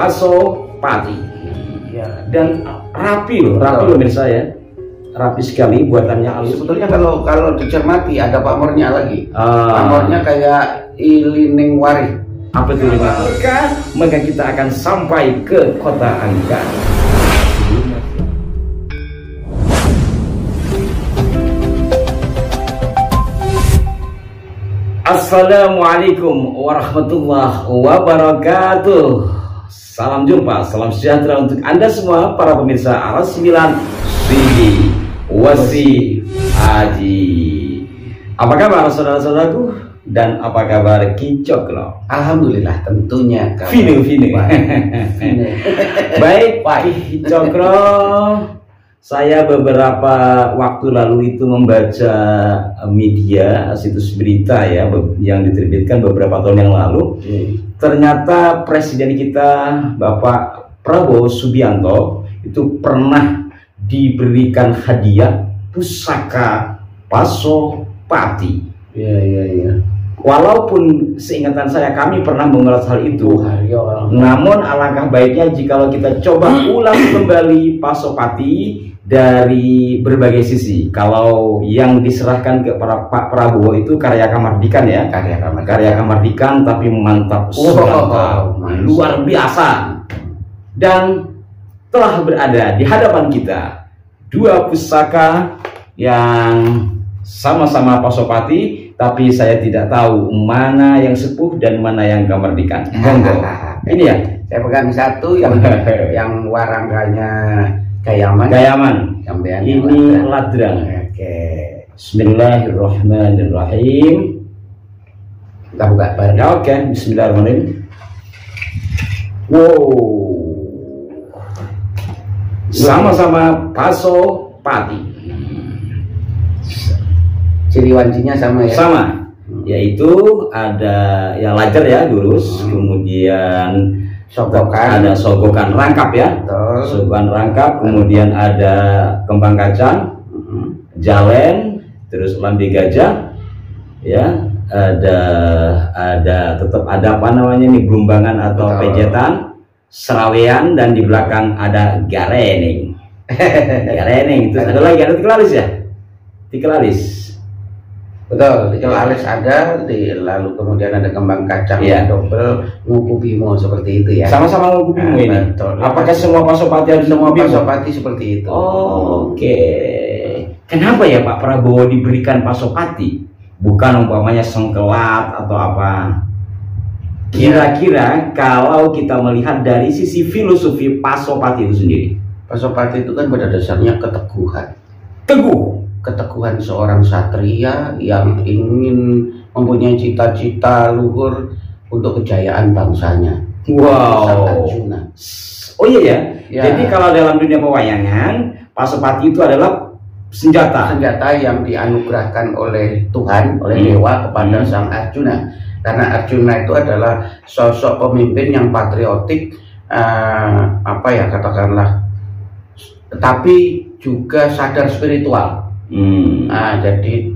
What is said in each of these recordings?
Pasopati. Ya. Dan rapi loh pemirsa ya. Rapi sekali buatannya halus. Sebetulnya kalau dicermati ada pamornya lagi. Pamornya kayak ilining wari. Apa itu? Maka kita akan sampai ke kota Angka. Assalamualaikum warahmatullahi wabarakatuh. Salam jumpa, salam sejahtera untuk Anda semua para pemirsa Aras 9 Sidi Wasi Aji. Apa kabar saudara-saudaraku? Dan apa kabar Kicoklo? Alhamdulillah tentunya Vino. Baik Pak Kicoklo, saya beberapa waktu lalu itu membaca media, situs berita ya, yang diterbitkan beberapa tahun yang lalu. Ternyata presiden kita Bapak Prabowo Subianto itu pernah diberikan hadiah pusaka Pasopati. Iya. Walaupun seingatan saya kami pernah mengulas hal itu, namun alangkah baiknya jikalau kita coba ulang kembali Pasopati dari berbagai sisi. Kalau yang diserahkan ke Pak Prabowo itu karya Kamardikan ya, karya Kamardikan tapi mantap, luar biasa. Dan telah berada di hadapan kita dua pusaka yang sama-sama Pasopati, tapi saya tidak tahu mana yang sepuh dan mana yang Kamardikan. Ini ya, saya pegang satu yang warangkanya Gayaman. Ini Ladrang. Oke. Bismillahirrahmanirrahim. Kita buka bareng. Ya, oke. Bismillahirrahmanirrahim. Wow. Sama-sama Pasopati. Ciri-wancinya sama ya? Sama. Yaitu ada ya lajar ya, lurus, kemudian ada sogokan rangkap ya, sogokan rangkap, kemudian ada kembang kacang, jalen, terus lambe gajah, ya, ada tetap ada apa namanya nih, gelumbangan atau pejetan, serawean, dan di belakang ada garening. Garening, terus ada lagi ada tiga alis ya, tiga alis. Betul, tiga alis ada, lalu kemudian ada kembang kacang double, nguku bimo seperti itu ya. Sama-sama nguku bimo ini. Betul. Apakah semua Pasopati ada semua Pasopati seperti itu? Oke. Kenapa ya Pak Prabowo diberikan Pasopati? Bukan umpamanya sengkelat atau apa? Kira-kira kalau kita melihat dari sisi filosofi Pasopati itu sendiri. Pasopati itu kan pada dasarnya keteguhan. Keteguhan seorang satria yang ingin mempunyai cita-cita luhur untuk kejayaan bangsanya. Wow. Arjuna. Oh iya ya. Jadi kalau dalam dunia pewayangan, Pasopati itu adalah senjata yang dianugerahkan oleh Tuhan, oleh dewa kepada sang Arjuna. Karena Arjuna itu adalah sosok pemimpin yang patriotik, katakanlah, tetapi juga sadar spiritual. Jadi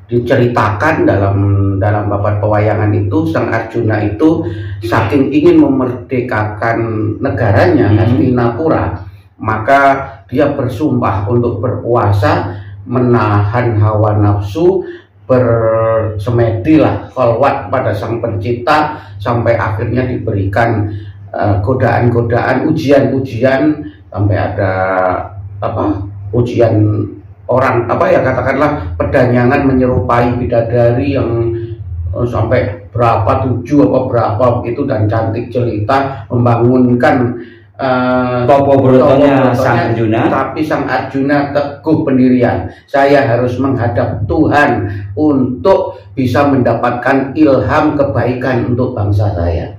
diceritakan dalam babat pewayangan itu, sang Arjuna itu saking ingin memerdekakan negaranya, Hastinapura, maka dia bersumpah untuk berpuasa, menahan hawa nafsu, bersemedilah kholwat pada sang pencipta, sampai akhirnya diberikan godaan-godaan, ujian-ujian, sampai ada ujian orang katakanlah pedanyangan menyerupai bidadari yang sampai berapa 7 apa berapa begitu, dan cantik jelita membangunkan topo brotonya sang Arjuna. Tapi sang Arjuna teguh pendirian, saya harus menghadap Tuhan untuk bisa mendapatkan ilham kebaikan untuk bangsa saya.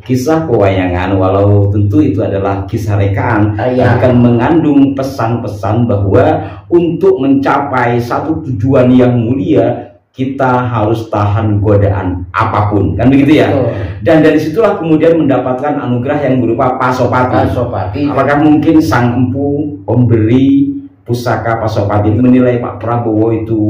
Kisah pewayangan, walau tentu itu adalah kisah rekaan, akan mengandung pesan-pesan bahwa untuk mencapai satu tujuan yang mulia, kita harus tahan godaan apapun, kan begitu ya? Dan dari situlah kemudian mendapatkan anugerah yang berupa Pasopati. Apakah mungkin sang empu pemberi pusaka Pasopati menilai Pak Prabowo itu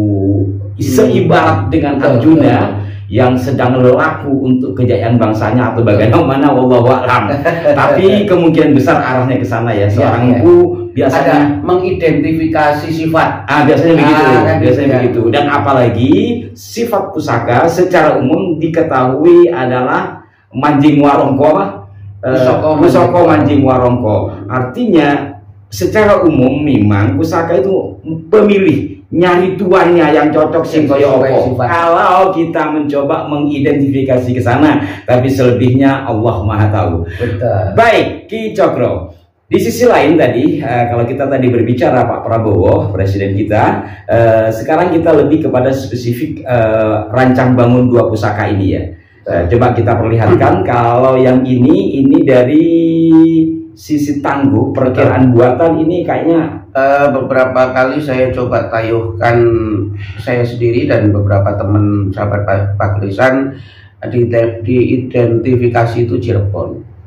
seibarat dengan Arjuna yang sedang laku untuk kejayaan bangsanya atau bagaimana, wallahu a'lam. Tapi kemungkinan besar arahnya ke sana ya. Seorang ibu biasanya mengidentifikasi sifat. Biasanya begitu, kan biasanya begitu. Dan apalagi sifat pusaka secara umum diketahui adalah manjing warongko, pusaka manjing warongko. Artinya secara umum memang pusaka itu pemilih nyari tuannya yang cocok sing kaya opo. Kalau kita mencoba mengidentifikasi ke sana, tapi selebihnya Allah Maha tahu. Betul. Baik, Ki Cokro. Di sisi lain tadi, kalau kita tadi berbicara Pak Prabowo, presiden kita, sekarang kita lebih kepada spesifik rancang bangun 2 pusaka ini ya. Coba kita perlihatkan kalau yang ini dari sisi tangguh, perkiraan buatan ini kayaknya beberapa kali saya coba tayuhkan saya sendiri dan beberapa teman sahabat Pak Krisan, diidentifikasi itu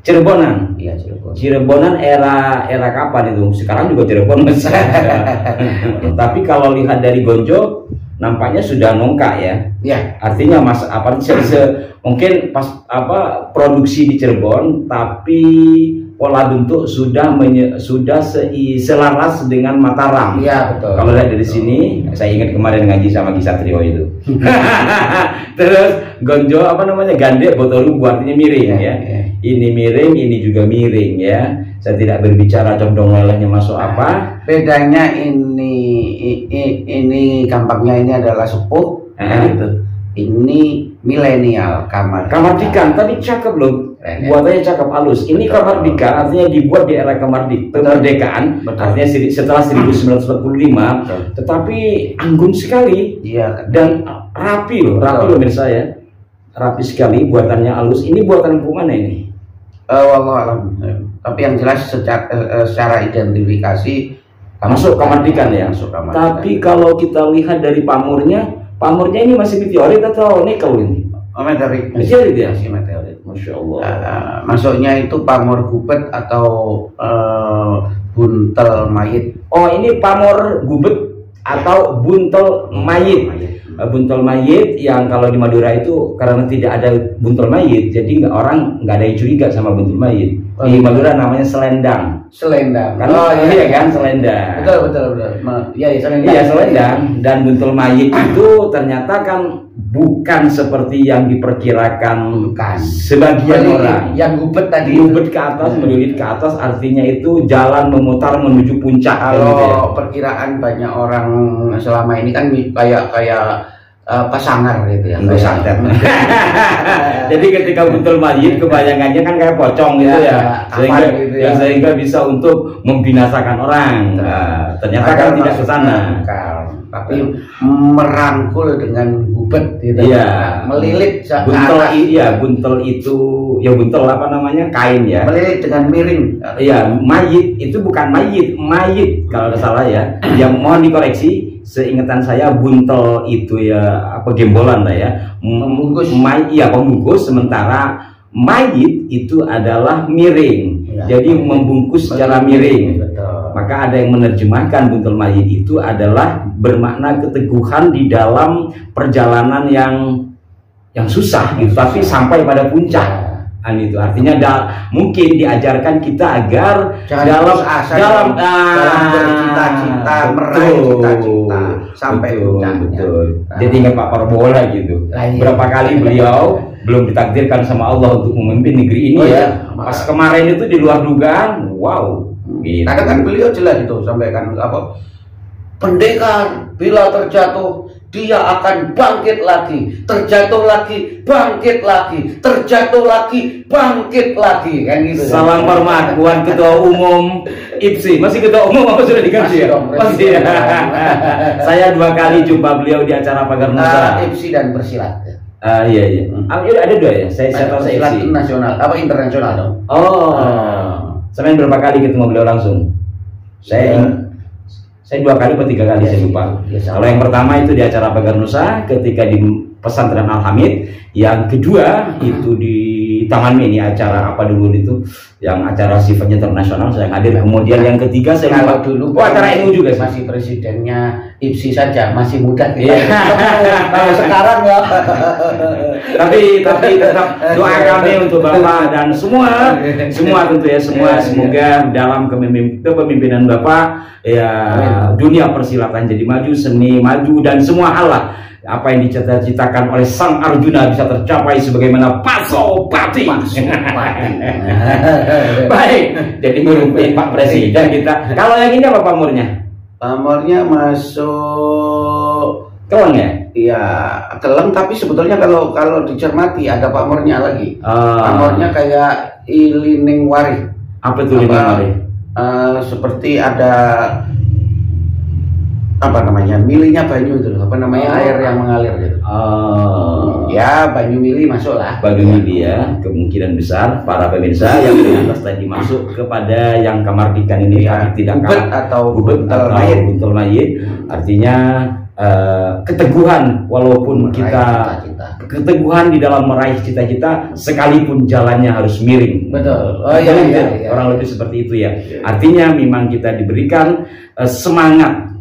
Cirebonan. Iya, Cirebon. Cirebonan era kapan itu? Sekarang juga Cirebon besar. Tapi kalau lihat dari Gonjo nampaknya sudah nongkak ya. Ya. Artinya mungkin pas produksi di Cirebon, tapi pola bentuk sudah selaras dengan Mataram. Iya, betul. Kalau lihat dari sini, saya ingat kemarin ngaji sama Ki Satrio itu. Terus Gonjo gandek botolu artinya miring ya. Ini miring, ini juga miring ya. Saya tidak berbicara condong lelehnya masuk apa. Bedanya ini gampangnya ini adalah sepuh, gitu. Ini milenial Kamardikan, tapi cakep loh. Buatannya cakep, halus. Ini Kamardikan artinya dibuat di era kemerdekaan, artinya setelah 1945. Tetapi anggun sekali. Iya. Dan rapi loh pemirsa ya. Rapi sekali, buatannya halus. Ini buatan mana ini? Wallahualam. Tapi yang jelas secara identifikasi masuk Kamardikan ya. Tapi kalau kita lihat dari pamornya ini masih meteorit atau nikel ini? Meteorit. Meteorit ya? Masih meteorit. Masya Allah. Masuknya itu pamor gubet atau buntel mayit. Oh, ini pamor gubet atau buntel mayit. Buntel mayit yang kalau di Madura itu karena tidak ada buntel mayit, jadi orang nggak ada yang curiga sama buntel mayit. Di Madura namanya selendang. Selendang. Kan? Iya kan, selendang. Betul. Iya, selendang. Iya, selendang. Dan buntel mayit itu ternyata kan bukan seperti yang diperkirakan sebagian orang. Yang gubet tadi. Gubet ke atas, melilit ke atas, artinya itu jalan memutar menuju puncak. Kalau perkiraan banyak orang selama ini kan kayak pasangan gitu ya. Santet. Jadi ketika buntel mayit kebayangannya kan kayak pocong gitu ya. Sehingga bisa untuk membinasakan orang. Ternyata kan tidak ke sana. Tapi merangkul dengan gubet gitu. Iya. Melilit buntel itu ya buntel kain ya. Melilit dengan miring. Iya, mayit itu bukan mayit kalau tidak salah ya. Yang mohon dikoreksi. Seingatan saya buntel itu ya gembolan lah ya, pembungkus, sementara mayit itu adalah miring ya, jadi membungkus secara miring. Betul. Maka ada yang menerjemahkan buntel mayit itu adalah bermakna keteguhan di dalam perjalanan yang susah gitu, tapi sampai pada puncak. Itu artinya mungkin diajarkan kita agar dalam bercita-cita, meraih cita-cita sampai puncaknya. Jadi ingat Pak Prabowo lah gitu. Berapa kali beliau belum ditakdirkan sama Allah untuk memimpin negeri ini ya. Pas kemarin itu di luar dugaan, wow. Gitu. Kadang kan beliau jelas itu sampaikan pendekar bila terjatuh dia akan bangkit lagi, terjatuh lagi, bangkit lagi, terjatuh lagi, bangkit lagi, kan gitu. Salam hormat buat Ketua Umum IPSI. Masih Ketua Umum apa sudah diganti ya? Masih ya. Saya 2 kali jumpa beliau di acara Pagar Nusa. IPSI dan Persilat. Iya. Ada 2 ya. Saya tahu Silat nasional, internasional dong. Sampai berapa kali ketemu beliau langsung? Saya 2 kali atau 3 kali, saya lupa. Kalau yang pertama itu di acara Pagar Nusa ketika di pesantren Al Hamid, yang kedua itu di Taman Mini, acara apa dulu itu yang acara sifatnya internasional saya hadir. Kemudian yang ketiga saya kalau dulu acara ilmu juga sih. Masih presidennya IPSI saja, masih muda kita. Kalau sekarang ya. tapi tetap doa kami untuk Bapak dan semua tentu ya, semoga dalam kepemimpinan Bapak ya dunia persilatan jadi maju, seni maju, dan semua hal lah apa yang dicita-citakan oleh Sang Arjuna bisa tercapai sebagaimana Pasopati. Baik, jadi merupakan Pak Presiden kita. Kalau yang ini apa pamornya? Pamornya masuk keleng ya? Iya, keleng, tapi sebetulnya kalau dicermati ada pamornya lagi. Pamornya kayak ilining wari. Apa itu ilining wari? Seperti ada apa namanya, milinya banyu itu, apa namanya, air yang mengalir gitu. Ya, banyu mili masuk lah. Banyu mili ya, kemungkinan besar para pemirsa yang di atas tadi masuk kepada yang kamardikan ini ya, tapi tidak bubet atau buntel mayit. Artinya keteguhan, walaupun kita keteguhan di dalam meraih cita-cita sekalipun jalannya harus miring. Betul. Iya. Orang lebih seperti itu ya. Artinya memang kita diberikan semangat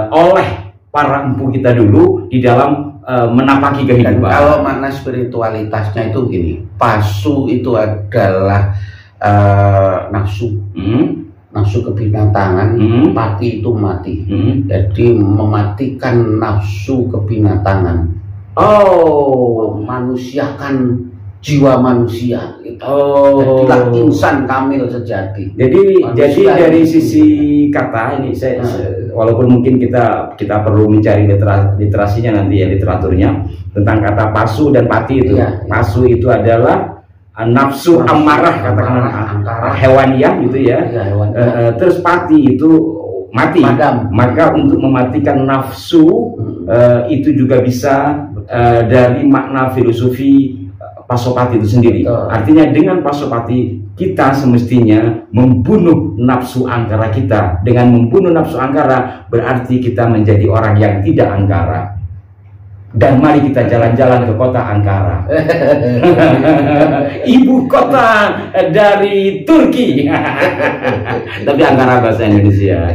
oleh para empu kita dulu di dalam menapaki kehidupan. Dan kalau makna spiritualitasnya itu gini, pasu itu adalah nafsu, nafsu kebinatangan, pati itu mati. Jadi mematikan nafsu kebinatangan. Manusiakan jiwa manusia. Jadilah insan kamil sejati. Jadi dari sisi kata ini saya walaupun mungkin kita perlu mencari literasinya nanti ya, literaturnya tentang kata pasu dan pati itu. Iya. Pasu itu adalah nafsu amarah, katakanlah hewaniah gitu ya. Terus pati itu mati. Maka untuk mematikan nafsu itu juga bisa dari makna filosofi Pasopati itu sendiri. Artinya dengan Pasopati kita semestinya membunuh nafsu angkara kita. Dengan membunuh nafsu angkara berarti kita menjadi orang yang tidak angkara. Dan mari kita jalan-jalan ke kota Ankara. Ibu kota dari Turki. Tapi Ankara bahasa Indonesia.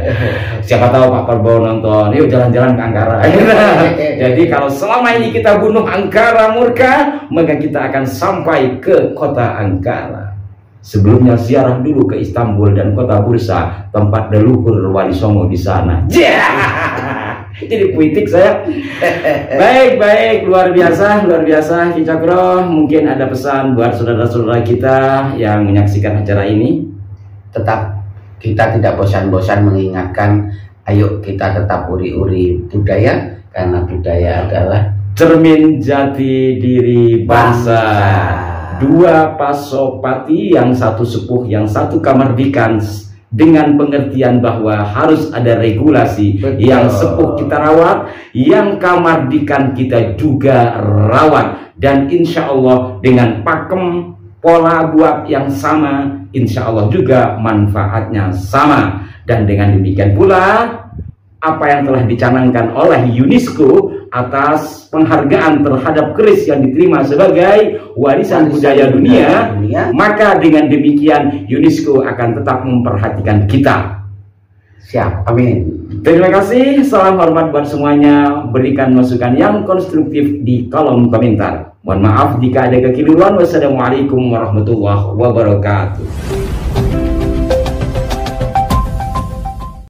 Siapa tahu Pak Prabowo nonton, yuk jalan-jalan ke Ankara. Jadi kalau selama ini kita bunuh Ankara murka, maka kita akan sampai ke kota Ankara. Sebelumnya ziarah dulu ke Istanbul dan kota Bursa, tempat leluhur Wali Songo di sana. Jadi puitik saya. Baik, luar biasa Ki Cokro. Mungkin ada pesan buat saudara-saudara kita yang menyaksikan acara ini. Tetap kita tidak bosan-bosan mengingatkan, ayo kita tetap uri-uri budaya, karena budaya adalah cermin jati diri bangsa. Dua Pasopati, yang satu sepuh, yang satu kamardikan, dengan pengertian bahwa harus ada regulasi. Betul. Yang sepuh kita rawat, yang kamardikan kita juga rawat, dan insya Allah dengan pakem pola buat yang sama, insya Allah juga manfaatnya sama. Dan dengan demikian pula apa yang telah dicanangkan oleh UNESCO atas penghargaan terhadap keris yang diterima sebagai warisan budaya dunia, maka dengan demikian UNESCO akan tetap memperhatikan kita. Siap, amin. Terima kasih, salam hormat buat semuanya. Berikan masukan yang konstruktif di kolom komentar. Mohon maaf jika ada kekeliruan. Wassalamualaikum warahmatullahi wabarakatuh.